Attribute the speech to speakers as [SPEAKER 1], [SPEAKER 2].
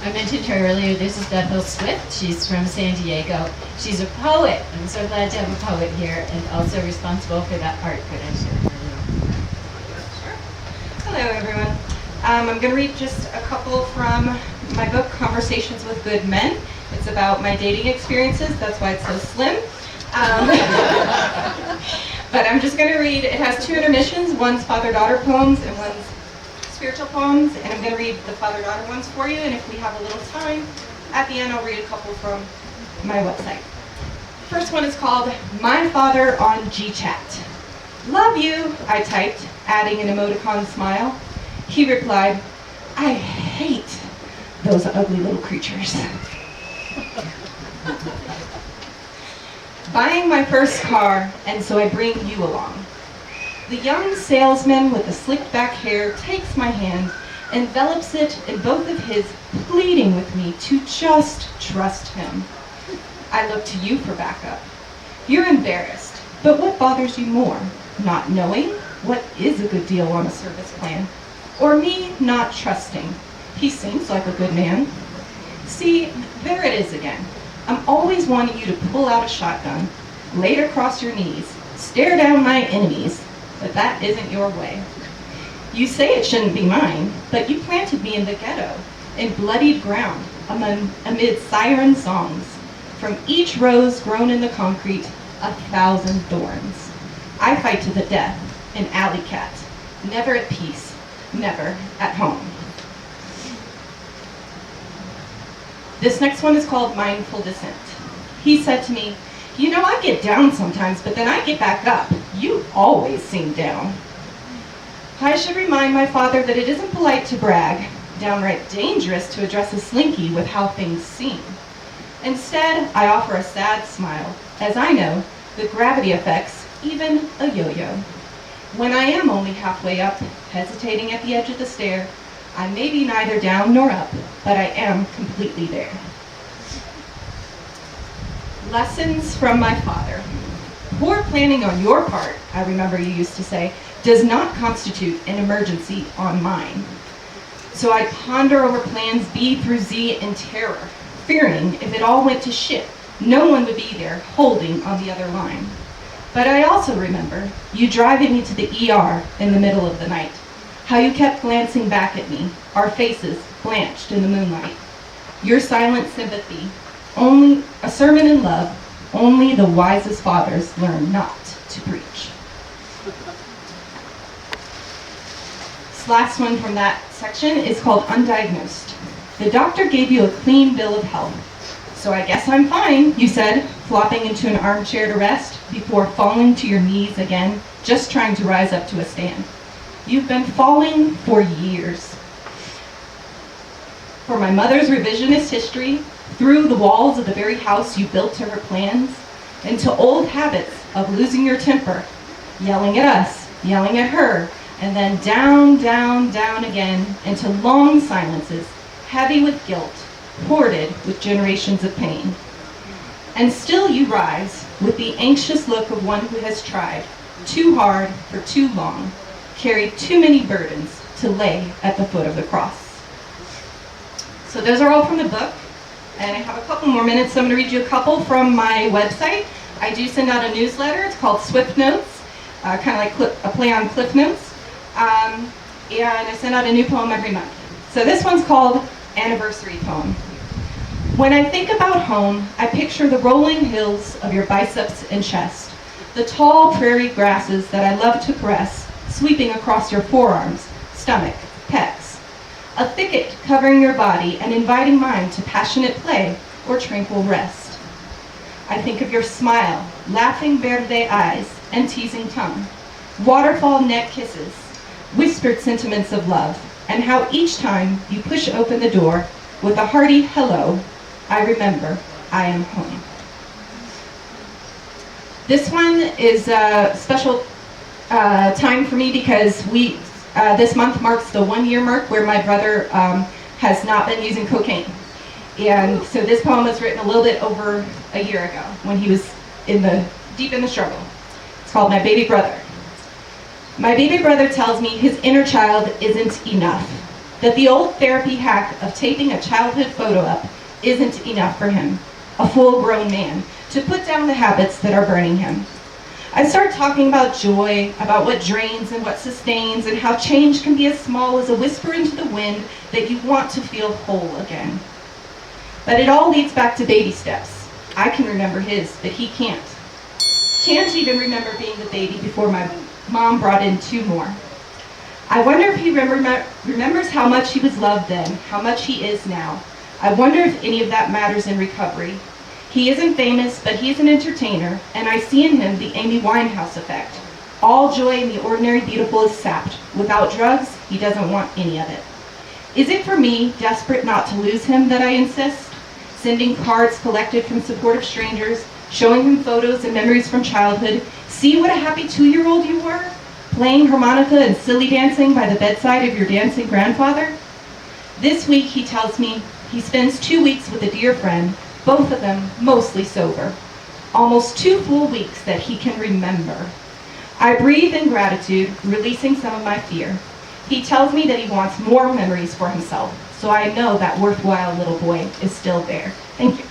[SPEAKER 1] I mentioned her earlier. This is Bethel Swift. She's from San Diego. She's a poet. I'm so glad to have a poet here, and also responsible for that art collection.
[SPEAKER 2] Hello, everyone. I'm going to read just a couple from my book, Conversations with Good Men. It's about my dating experiences. That's why it's so slim. But I'm just going to read. It has two intermissions. One's father-daughter poems and one's spiritual poems. And I'm going to read the father-daughter ones for you. And if we have a little time, at the end I'll read a couple from my website. First one is called My Father on GChat. Love you, I typed, adding an emoticon smile. He replied, I hate those ugly little creatures. Buying my first car, and so I bring you along. The young salesman with the slicked back hair takes my hand, envelops it in both of his, pleading with me to just trust him. I look to you for backup. You're embarrassed, but what bothers you more? Not knowing what is a good deal on a service plan, or me not trusting? He seems like a good man. See, there it is again. I'm always wanting you to pull out a shotgun, lay it across your knees, stare down my enemies, but that isn't your way. You say it shouldn't be mine, but you planted me in the ghetto, in bloodied ground, amid siren songs. From each rose grown in the concrete, 1,000 thorns. I fight to the death, an alley cat, never at peace, never at home. This next one is called Mindful Descent. He said to me, you know, I get down sometimes, but then I get back up. You always seem down. I should remind my father that it isn't polite to brag, downright dangerous to address a slinky with how things seem. Instead, I offer a sad smile, as I know that gravity affects even a yo-yo. When I am only halfway up, hesitating at the edge of the stair, I may be neither down nor up, but I am completely there. Lessons from my father. Poor planning on your part, I remember you used to say, does not constitute an emergency on mine. So I ponder over plans B through Z in terror, fearing if it all went to shit, no one would be there holding on the other line. But I also remember you driving me to the ER in the middle of the night, how you kept glancing back at me, our faces blanched in the moonlight. Your silent sympathy, only a sermon in love, only the wisest fathers learn not to preach. This last one from that section is called Undiagnosed. The doctor gave you a clean bill of health. So I guess I'm fine, you said, flopping into an armchair to rest before falling to your knees again, just trying to rise up to a stand. You've been falling for years. For my mother's revisionist history, through the walls of the very house you built to her plans, into old habits of losing your temper, yelling at us, yelling at her, and then down, down, down again into long silences, heavy with guilt, hoarded with generations of pain. And still you rise with the anxious look of one who has tried too hard for too long, carried too many burdens to lay at the foot of the cross. So those are all from the book, and I have a couple more minutes, so I'm going to read you a couple from my website. I do send out a newsletter. It's called Swift Notes, kind of like a play on Cliff Notes, and I send out a new poem every month. So this one's called Anniversary Poem. When I think about home, I picture the rolling hills of your biceps and chest, the tall prairie grasses that I love to caress, sweeping across your forearms, stomach, pecs. A thicket covering your body and inviting mine to passionate play or tranquil rest. I think of your smile, laughing verde eyes and teasing tongue, waterfall neck kisses, whispered sentiments of love, and how each time you push open the door with a hearty hello, I remember I am home. This one is a special time for me because this month marks the 1 year mark where my brother has not been using cocaine. And so this poem was written a little bit over a year ago when he was deep in the struggle. It's called My Baby Brother. My baby brother tells me his inner child isn't enough. that the old therapy hack of taping a childhood photo up isn't enough for him, a full-grown man, to put down the habits that are burning him. I start talking about joy, about what drains and what sustains, and how change can be as small as a whisper into the wind that you want to feel whole again. But it all leads back to baby steps. I can remember his, but he can't. Can't even remember being the baby before my mom brought in 2 more. I wonder if he remembers how much he was loved then, how much he is now. I wonder if any of that matters in recovery. He isn't famous, but he's an entertainer, and I see in him the Amy Winehouse effect. All joy in the ordinary beautiful is sapped. Without drugs, he doesn't want any of it. Is it for me, desperate not to lose him, that I insist? Sending cards collected from supportive strangers, showing him photos and memories from childhood. See what a happy 2-year-old you were? Playing harmonica and silly dancing by the bedside of your dancing grandfather? This week, he tells me, he spends 2 weeks with a dear friend, both of them mostly sober. Almost 2 full weeks that he can remember. I breathe in gratitude, releasing some of my fear. He tells me that he wants more memories for himself, so I know that worthwhile little boy is still there. Thank you.